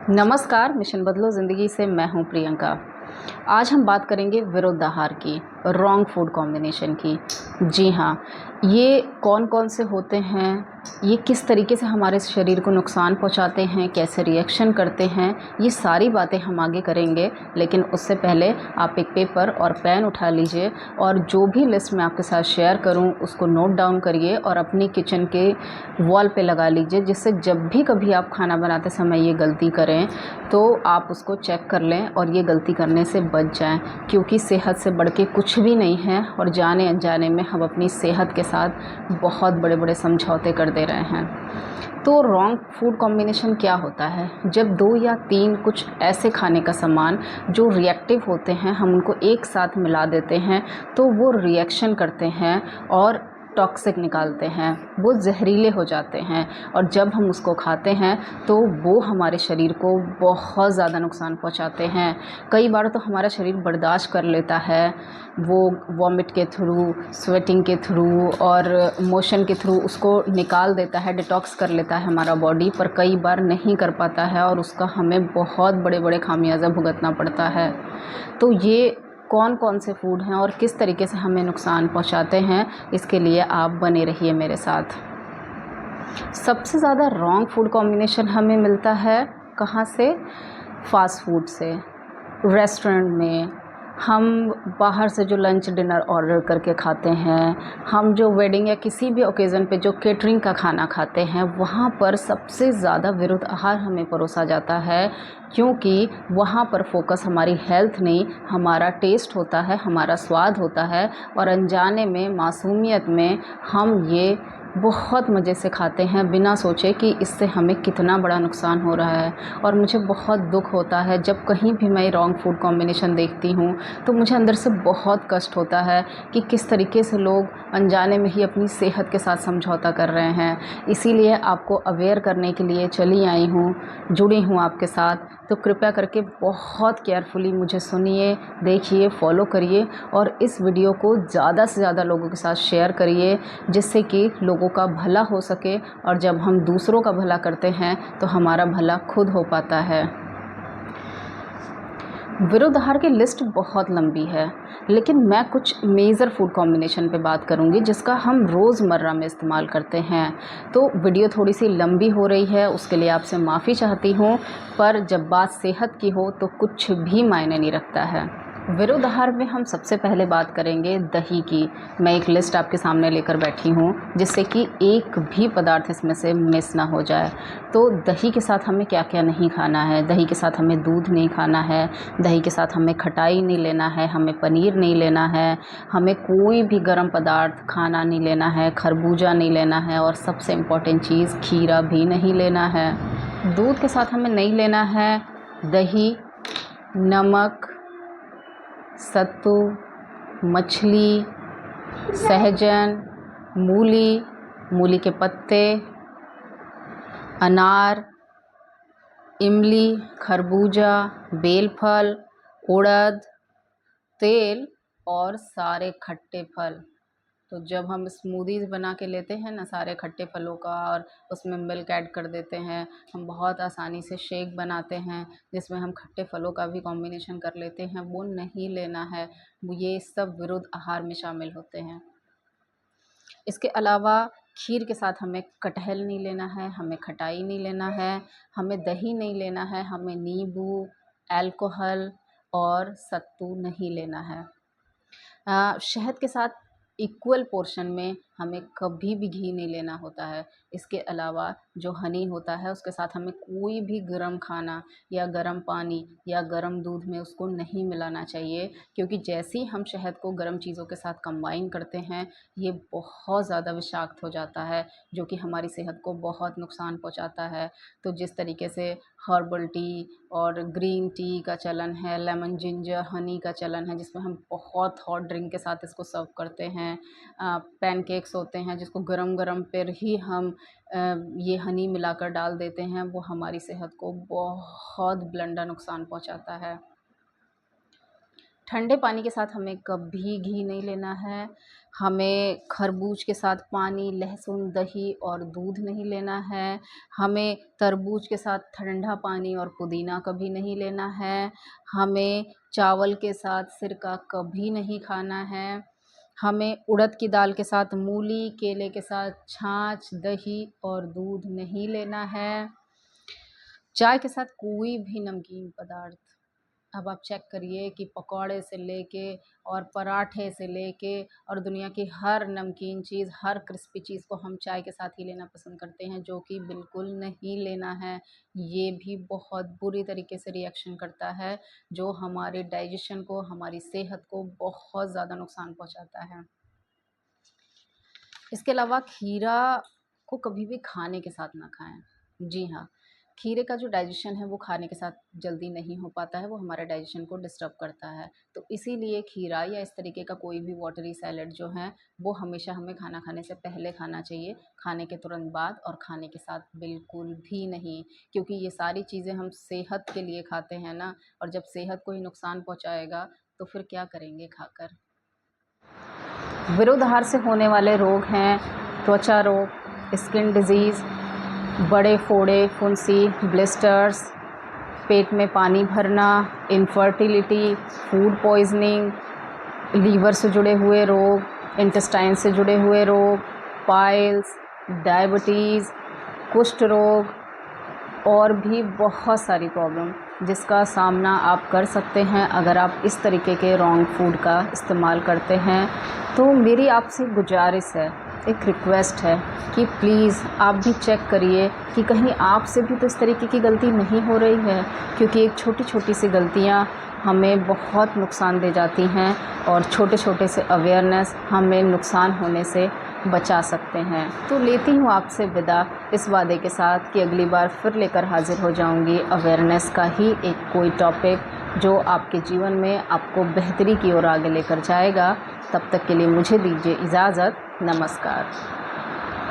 नमस्कार, मिशन बदलो ज़िंदगी से मैं हूं प्रियंका। आज हम बात करेंगे विरुद्ध आहार की, रॉन्ग फूड कॉम्बिनेशन की। जी हाँ, ये कौन-कौन से होते हैं, ये किस तरीके से हमारे शरीर को नुकसान पहुंचाते हैं, कैसे रिएक्शन करते हैं, ये सारी बातें हम आगे करेंगे। लेकिन उससे पहले आप एक पेपर और पेन उठा लीजिए और जो भी लिस्ट मैं आपके साथ शेयर करूं उसको नोट डाउन करिए और अपनी किचन के वॉल पे लगा लीजिए, जिससे जब भी कभी आप खाना बनाते समय ये गलती करें तो आप उसको चेक कर लें और ये गलती करने से बच जाएं, क्योंकि सेहत से बढ़ के कुछ भी नहीं है और जाने अनजाने में हम अपनी सेहत के साथ बहुत बड़े बड़े समझौते कर दे रहे हैं। तो रॉन्ग फूड कॉम्बिनेशन क्या होता है? जब 2 या 3 कुछ ऐसे खाने का सामान जो रिएक्टिव होते हैं हम उनको एक साथ मिला देते हैं तो वो रिएक्शन करते हैं और टॉक्सिक निकालते हैं, वो जहरीले हो जाते हैं और जब हम उसको खाते हैं तो वो हमारे शरीर को बहुत ज़्यादा नुकसान पहुंचाते हैं। कई बार तो हमारा शरीर बर्दाश्त कर लेता है, वो वॉमिट के थ्रू, स्वेटिंग के थ्रू और मोशन के थ्रू उसको निकाल देता है, डिटॉक्स कर लेता है हमारा बॉडी, पर कई बार नहीं कर पाता है और उसका हमें बहुत बड़े बड़े खामियाजा भुगतना पड़ता है। तो ये कौन कौन से फूड हैं और किस तरीके से हमें नुकसान पहुंचाते हैं, इसके लिए आप बने रहिए मेरे साथ। सबसे ज़्यादा रॉन्ग फूड कॉम्बिनेशन हमें मिलता है कहाँ से? फास्ट फूड से। रेस्टोरेंट में हम बाहर से जो लंच डिनर ऑर्डर करके खाते हैं, हम जो वेडिंग या किसी भी ओकेज़न पे जो केटरिंग का खाना खाते हैं, वहाँ पर सबसे ज़्यादा विरुद्ध आहार हमें परोसा जाता है, क्योंकि वहाँ पर फोकस हमारी हेल्थ नहीं, हमारा टेस्ट होता है, हमारा स्वाद होता है और अनजाने में, मासूमियत में हम ये बहुत मज़े से खाते हैं बिना सोचे कि इससे हमें कितना बड़ा नुकसान हो रहा है। और मुझे बहुत दुख होता है जब कहीं भी मैं रॉन्ग फूड कॉम्बिनेशन देखती हूँ तो मुझे अंदर से बहुत कष्ट होता है कि किस तरीके से लोग अनजाने में ही अपनी सेहत के साथ समझौता कर रहे हैं। इसीलिए आपको अवेयर करने के लिए चली आई हूँ, जुड़ी हूँ आपके साथ। तो कृपया करके बहुत केयरफुली मुझे सुनिए, देखिए, फॉलो करिए और इस वीडियो को ज़्यादा से ज़्यादा लोगों के साथ शेयर करिए, जिससे कि लोगों का भला हो सके। और जब हम दूसरों का भला करते हैं तो हमारा भला खुद हो पाता है। विरुद्ध आहार की लिस्ट बहुत लंबी है, लेकिन मैं कुछ मेजर फूड कॉम्बिनेशन पे बात करूंगी जिसका हम रोज़मर्रा में इस्तेमाल करते हैं। तो वीडियो थोड़ी सी लंबी हो रही है, उसके लिए आपसे माफ़ी चाहती हूँ, पर जब बात सेहत की हो तो कुछ भी मायने नहीं रखता है। विरुद्ध आहार में हम सबसे पहले बात करेंगे दही की। मैं एक लिस्ट आपके सामने लेकर बैठी हूँ, जिससे कि एक भी पदार्थ इसमें से मिस ना हो जाए। तो दही के साथ हमें क्या क्या नहीं खाना है? दही के साथ हमें दूध नहीं खाना है, दही के साथ हमें खटाई नहीं लेना है, हमें पनीर नहीं लेना है, हमें कोई भी गर्म पदार्थ खाना नहीं लेना है, खरबूजा नहीं लेना है और सबसे इम्पॉर्टेंट चीज़ खीरा भी नहीं लेना है। दूध के साथ हमें नहीं लेना है दही, नमक, सत्तू, मछली, सहजन, मूली, मूली के पत्ते, अनार, इमली, खरबूजा, बेलफल, उड़द, तेल और सारे खट्टे फल। तो जब हम स्मूदीज़ बना के लेते हैं ना सारे खट्टे फलों का और उसमें मिल्क ऐड कर देते हैं, हम बहुत आसानी से शेक बनाते हैं जिसमें हम खट्टे फलों का भी कॉम्बिनेशन कर लेते हैं, वो नहीं लेना है। ये सब विरुद्ध आहार में शामिल होते हैं। इसके अलावा खीर के साथ हमें कटहल नहीं लेना है, हमें खटाई नहीं लेना है, हमें दही नहीं लेना है, हमें नींबू, अल्कोहल और सत्तू नहीं लेना है। शहद के साथ इक्वल पोर्शन में हमें कभी भी घी नहीं लेना होता है। इसके अलावा जो हनी होता है उसके साथ हमें कोई भी गर्म खाना या गर्म पानी या गर्म दूध में उसको नहीं मिलाना चाहिए, क्योंकि जैसे ही हम शहद को गर्म चीज़ों के साथ कंबाइन करते हैं ये बहुत ज़्यादा विषाक्त हो जाता है, जो कि हमारी सेहत को बहुत नुकसान पहुंचाता है। तो जिस तरीके से हर्बल टी और ग्रीन टी का चलन है, लेमन जिंजर हनी का चलन है, जिसमें हम बहुत हॉट ड्रिंक के साथ इसको सर्व करते हैं। पैनकेक्स होते हैं जिसको गरम गरम पर ही हम ये हनी मिलाकर डाल देते हैं, वो हमारी सेहत को बहुत ब्लंडा नुकसान पहुंचाता है। ठंडे पानी के साथ हमें कभी घी नहीं लेना है। हमें खरबूज के साथ पानी, लहसुन, दही और दूध नहीं लेना है। हमें तरबूज के साथ ठंडा पानी और पुदीना कभी नहीं लेना है। हमें चावल के साथ सिरका कभी नहीं खाना है। हमें उड़द की दाल के साथ मूली, केले के साथ छाछ, दही और दूध नहीं लेना है। चाय के साथ कोई भी नमकीन पदार्थ, अब आप चेक करिए कि पकौड़े से लेके और पराठे से लेके और दुनिया की हर नमकीन चीज़, हर क्रिस्पी चीज़ को हम चाय के साथ ही लेना पसंद करते हैं, जो कि बिल्कुल नहीं लेना है। ये भी बहुत बुरी तरीके से रिएक्शन करता है, जो हमारे डाइजेशन को, हमारी सेहत को बहुत ज़्यादा नुकसान पहुंचाता है। इसके अलावा खीरा को कभी भी खाने के साथ ना खाएं। जी हाँ, खीरे का जो डाइजेशन है वो खाने के साथ जल्दी नहीं हो पाता है, वो हमारे डाइजेशन को डिस्टर्ब करता है। तो इसीलिए खीरा या इस तरीके का कोई भी वाटरी सैलेड जो है वो हमेशा हमें खाना खाने से पहले खाना चाहिए, खाने के तुरंत बाद और खाने के साथ बिल्कुल भी नहीं। क्योंकि ये सारी चीज़ें हम सेहत के लिए खाते हैं ना, और जब सेहत को ही नुकसान पहुँचाएगा तो फिर क्या करेंगे खाकर। विरुद्ध आहार से होने वाले रोग हैं त्वचा रोग, स्किन डिजीज़, बड़े फोड़े, फुंसी, ब्लिस्टर्स, पेट में पानी भरना, इनफर्टिलिटी, फूड पॉइजनिंग, लीवर से जुड़े हुए रोग, इंटेस्टाइन से जुड़े हुए रोग, पाइल्स, डायबिटीज़, कुष्ठ रोग और भी बहुत सारी प्रॉब्लम जिसका सामना आप कर सकते हैं अगर आप इस तरीके के रॉन्ग फूड का इस्तेमाल करते हैं। तो मेरी आपसे गुजारिश है, एक रिक्वेस्ट है कि प्लीज़ आप भी चेक करिए कि कहीं आपसे भी तो इस तरीके की गलती नहीं हो रही है, क्योंकि एक छोटी छोटी सी गलतियाँ हमें बहुत नुकसान दे जाती हैं और छोटे छोटे से अवेयरनेस हमें नुकसान होने से बचा सकते हैं। तो लेती हूँ आपसे विदा इस वादे के साथ कि अगली बार फिर लेकर हाजिर हो जाऊँगी अवेयरनेस का ही एक कोई टॉपिक जो आपके जीवन में आपको बेहतरी की ओर आगे लेकर जाएगा। तब तक के लिए मुझे दीजिए इजाज़त। नमस्कार।